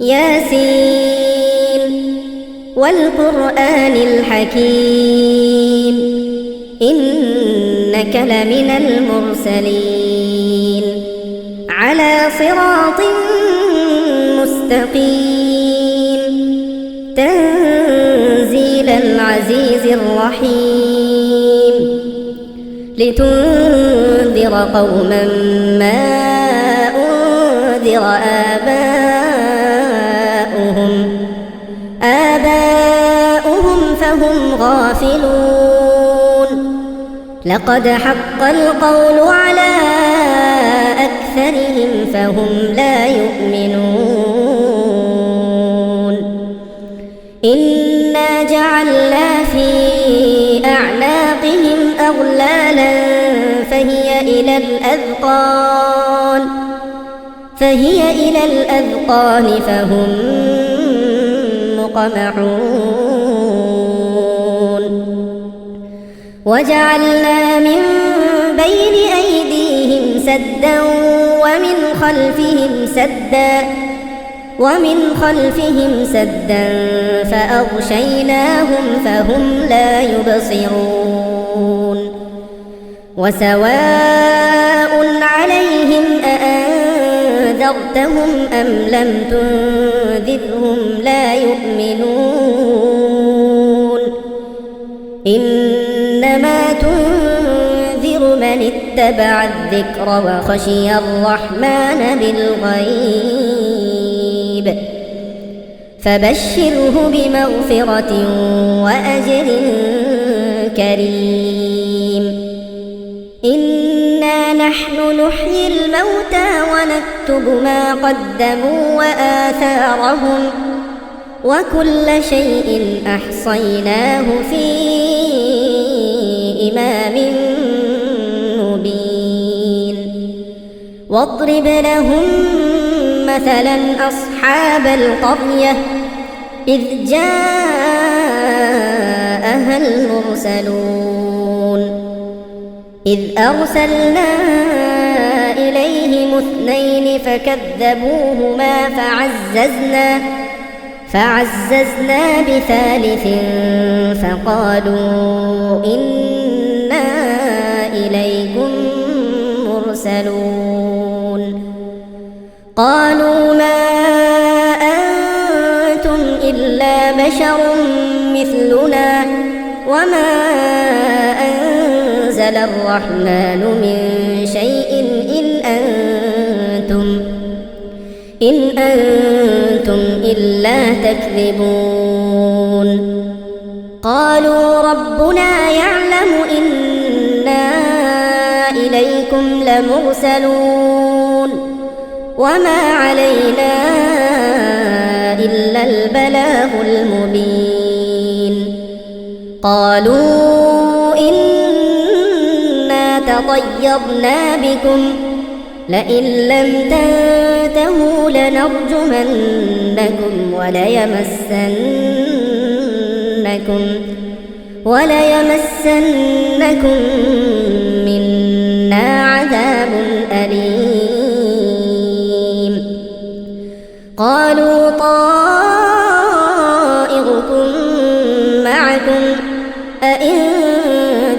ياسين والقرآن الحكيم إنك لمن المرسلين على صراط مستقيم تنزيل العزيز الرحيم لتنذر قوما ما أنذر آباؤهم فهم غافلون لقد حق القول على أكثرهم فهم لا يؤمنون إنا جعلنا في أعناقهم أغلالا فهي إلى الأذقان فهم مقمحون وجعلنا من بين أيديهم سدا ومن خلفهم سدا فأغشيناهم فهم لا يبصرون وسواء عليهم أأنذرتهم أم لم تنذرهم لا يؤمنون إنما تنذر من اتبع الذكر وخشي الرحمن بالغيب فبشره بمغفرة وأجر كريم إنا نحن نحيي الموتى ونكتب ما قدموا وآثارهم وكل شيء أحصيناه في إمام مبين واضرب لهم مثلا أصحاب القرية إذ جاءها المرسلون إذ أرسلنا إليهم 2 فكذبوهما فعززنا ب3 فقالوا إنا إليكم مرسلون قالوا ما أنتم إلا بشر مثلنا وما أنزل الرحمن من شيء إن أنتم إلا تكذبون قالوا ربنا يعلم إنا إليكم لمرسلون وما علينا إلا البلاغ المبين قالوا إنا تطيرنا بكم لئن لم تنتهوا لنرجمنكم وليمسنكم منا عذاب أليم قالوا طائركم معكم أئن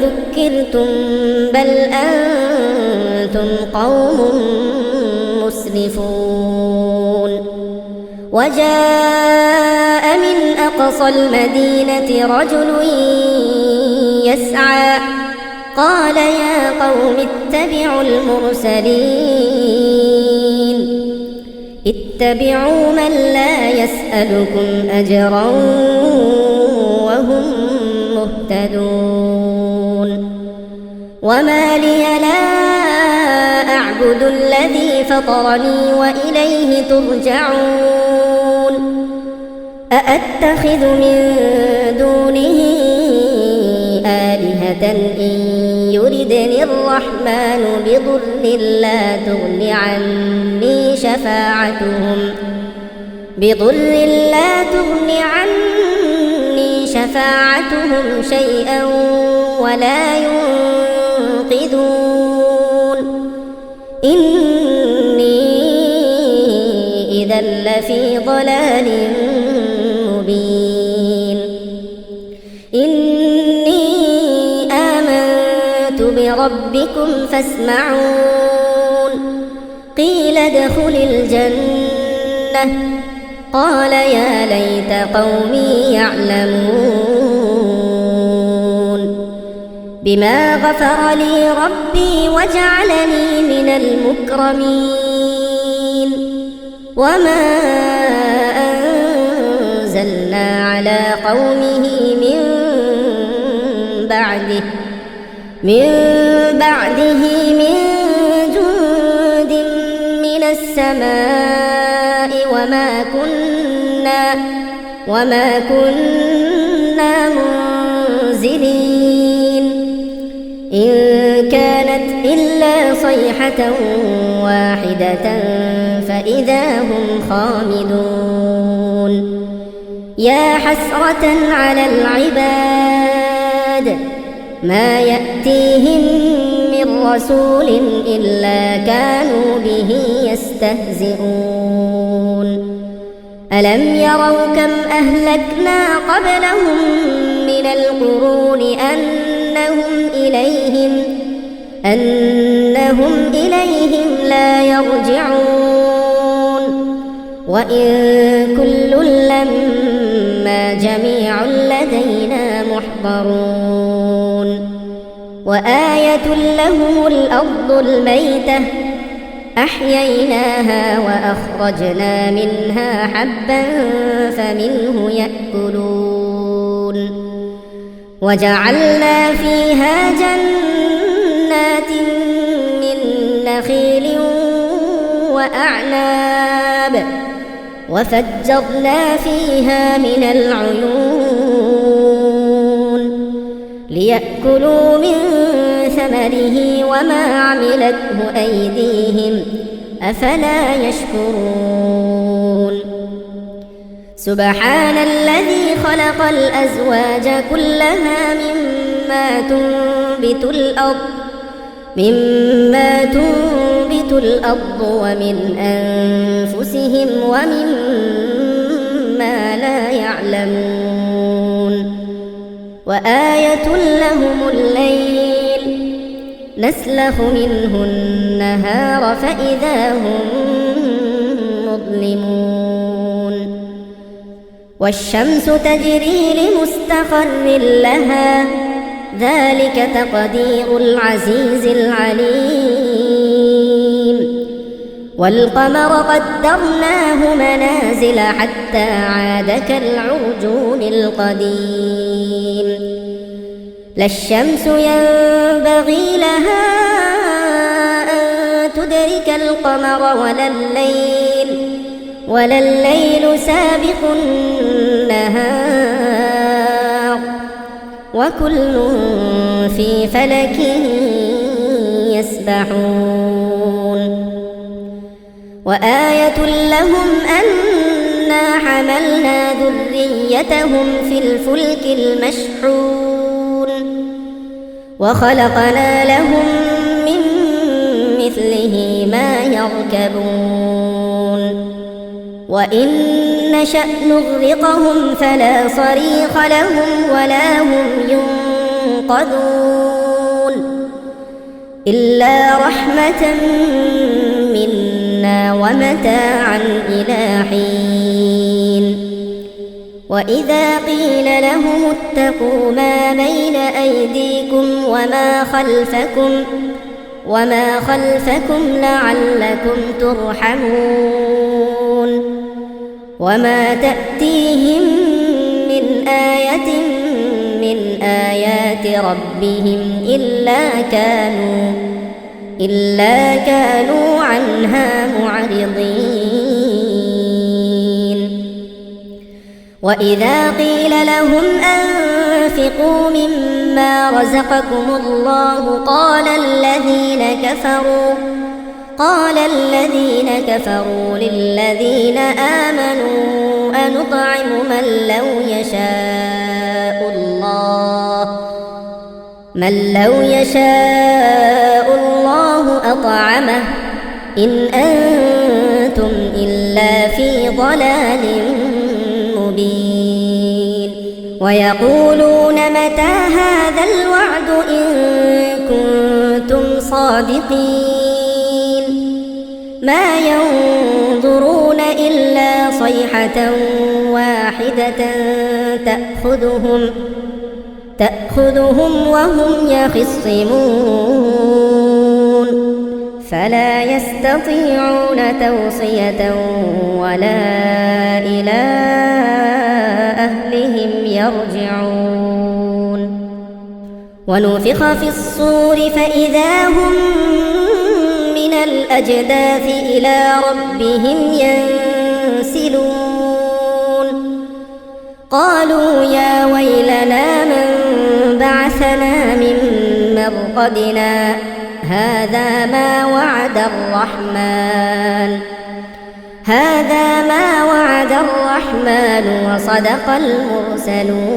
ذكرتم بل أنتم قوم مسرفون وجاء من أقصى المدينة رجل يسعى قال يا قوم اتبعوا المرسلين اتبعوا من لا يسألكم أجرا وهم مهتدون وما لي لا أعبد الذي فطرني وإليه ترجعون أأتخذ من دونه آلهة إن يردني الرحمن بضر لا تغن عني شفاعتهم شيئا ولا ينقذون إني إذا لفي ضلال مبين إني آمنت بربكم فاسمعون قيل ادخل الجنة قال يا ليت قومي يعلمون بما غفر لي ربي وجعلني من المكرمين وما أنزلنا على قومه من بعده من جند من السماء وما كنا منزلين إن كانت إلا صيحة واحدة فإذا هم خامدون يا حسرة على العباد ما يأتيهم من رسول إلا كانوا به يستهزئون ألم يروا كم أهلكنا قبلهم من القرون أنهم إليهم لا يرجعون وإن كل لما جميع لدينا محضرون وآية لهم الأرض الميتة أحييناها وأخرجنا منها حبا فمنه يأكلون وجعلنا فيها جنات من نخيل وأعناب وفجرنا فيها من العيون ليأكلوا من ثمره وما عملته أيديهم أفلا يشكرون سبحان الذي خلق الأزواج كلها مما تنبت الأرض ومن أنفسهم ومما لا يعلمون وآية لهم الليل نسلخ منه النهار فإذا هم مظلمون والشمس تجري لمستقر لها ذلك تقدير العزيز العليم والقمر قدرناه منازل حتى عاد كالعرجون القديم لا الشمس ينبغي لها أن تدرك القمر ولا الليل سابق النهار وكل في فلك يسبحون وآية لهم أنا حملنا ذريتهم في الفلك المشحون وخلقنا لهم من مثله ما يركبون وإن نشأ نغرقهم فلا صريخ لهم ولا هم ينقذون إلا رحمة منا ومتاعا إلى حين وإذا قيل لهم اتقوا ما بين أيديكم وما خلفكم لعلكم ترحمون وما تأتيهم من آية من آيات ربهم إلا كانوا عنها معرضين وإذا قيل لهم أنفقوا مما رزقكم الله قال الذين كفروا للذين آمنوا أنطعم من لو يشاء الله أطعمه إن أنتم إلا في ضلال مبين ويقولون متى هذا الوعد إن كنتم صادقين ما ينظرون إلا صيحة واحدة تأخذهم وهم يخصمون فلا يستطيعون توصية ولا إلى أهلهم يرجعون ونفخ في الصور فإذا هم من الأجداث إلى ربهم ينسلون قالوا يا ويلنا من بعثنا من مرقدنا هذا ما وعد الرحمن وصدق المرسلون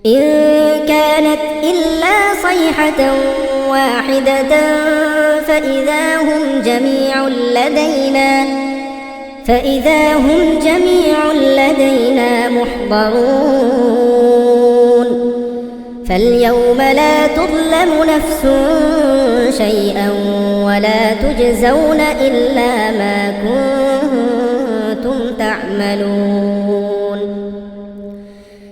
إن كانت إلا صيحة واحدة فإذا هم جميع لدينا محضرون فاليوم لا تظلم نفس شيئا ولا تجزون إلا ما كنتم تعملون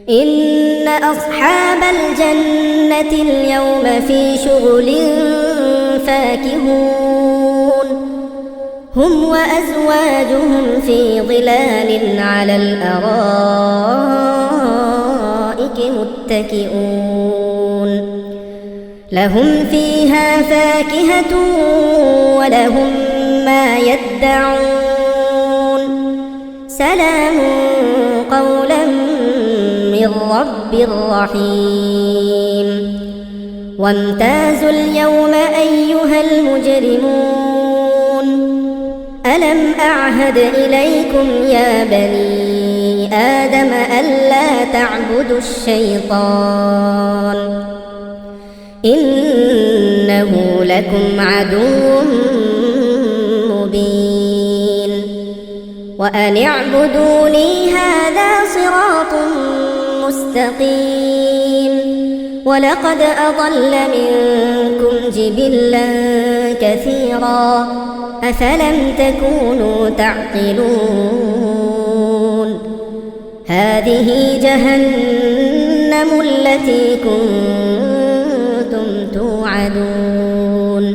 إن أصحاب الجنة اليوم في شغل فاكهون هم وأزواجهم في ظلال على الأرائك متكئون لهم فيها فاكهة ولهم ما يدعون سلام قولا من رب رحيم وامتازوا اليوم أيها المجرمون ألم أعهد إليكم يا بني آدم ألا تعبدوا الشيطان إنه لكم عدو مبين وأن اعبدوني هذا صراط مستقيم ولقد أضل منكم جبلا كثيرا أفلم تكونوا تعقلون هذه جهنم التي كنتم توعدون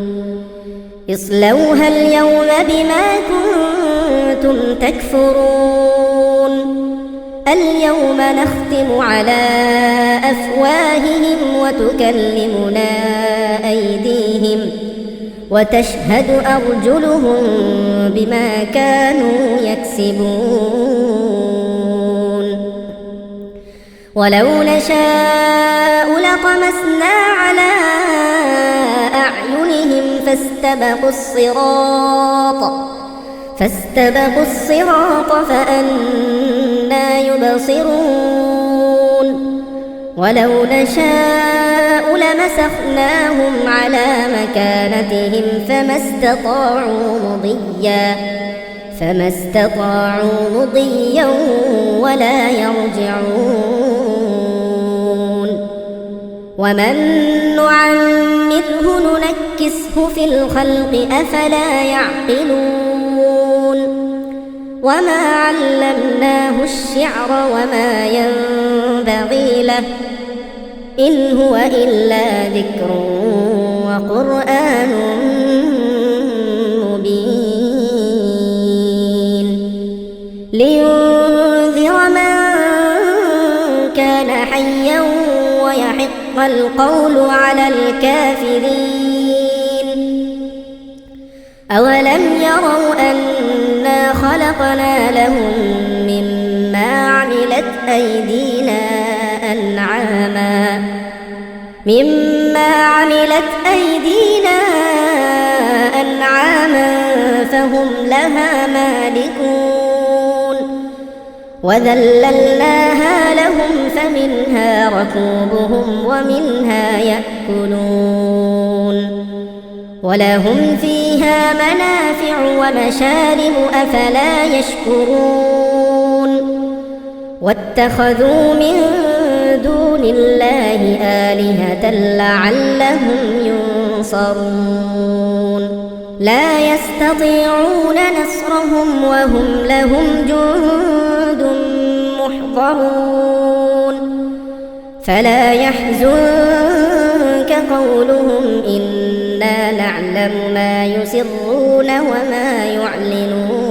اصلوها اليوم بما كنتم تكفرون اليوم نختم على أفواههم وتكلمنا أيديهم وتشهد أرجلهم بما كانوا يكسبون ولو نشاء لطمسنا على أعينهم فاستبقوا الصراط فأنى يبصرون ولو نشاء لمسخناهم على مكانتهم فما استطاعوا مضيا ولا يرجعون ومن نعمره ننكسه في الخلق أفلا يعقلون وما علمناه الشعر وما ينبغي له إن هو إلا ذكر وقرآن مبين لينذر من كان حيا ويحق القول على الكافرين أولم يروا أنا خلقنا لهم مما عملت أيدينا أنعاما فهم لها مالكون وذللناها لهم فمنها ركوبهم ومنها يأكلون ولهم فيها منافع ومشارب أفلا يشكرون واتخذوا من دون الله آلهة لعلهم ينصرون لا يستطيعون نصرهم وهم لهم جند محضرون فلا يحزنك قولهم إنا نعلم ما يسرون وما يعلنون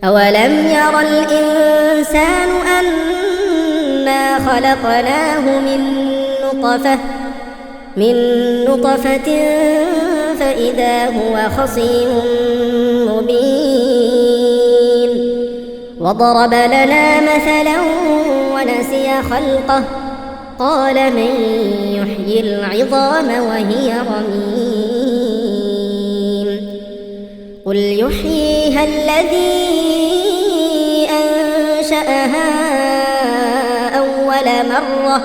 أولم ير الإنسان أنا خلقناه من نطفة فإذا هو خصيم مبين وضرب لنا مثلا ونسي خلقه قال من يحيي العظام وهي رميم قل يحييها الذي أنشأها أول مرة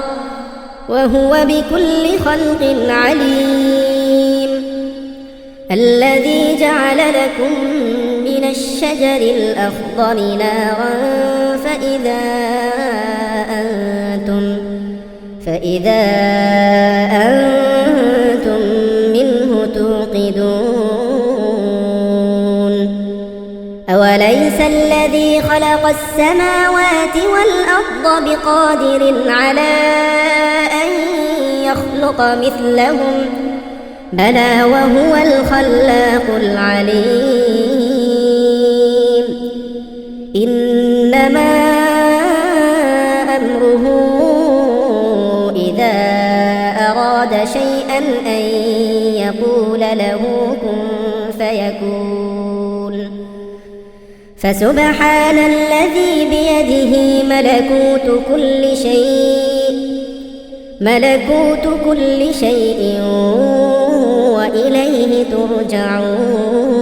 وهو بكل خلق عليم الذي جعل لكم من الشجر الأخضر نارا فإذا أنتم منه توقدون أوليس الذي خلق السماوات والأرض بقادر على أن يخلق مثلهم بلى وهو الخلاق العليم إنما أمره إذا أراد شيئا أن يقول له كن فيكون فسبحان الذي بيده ملكوت كل شيء وإليه ترجعون.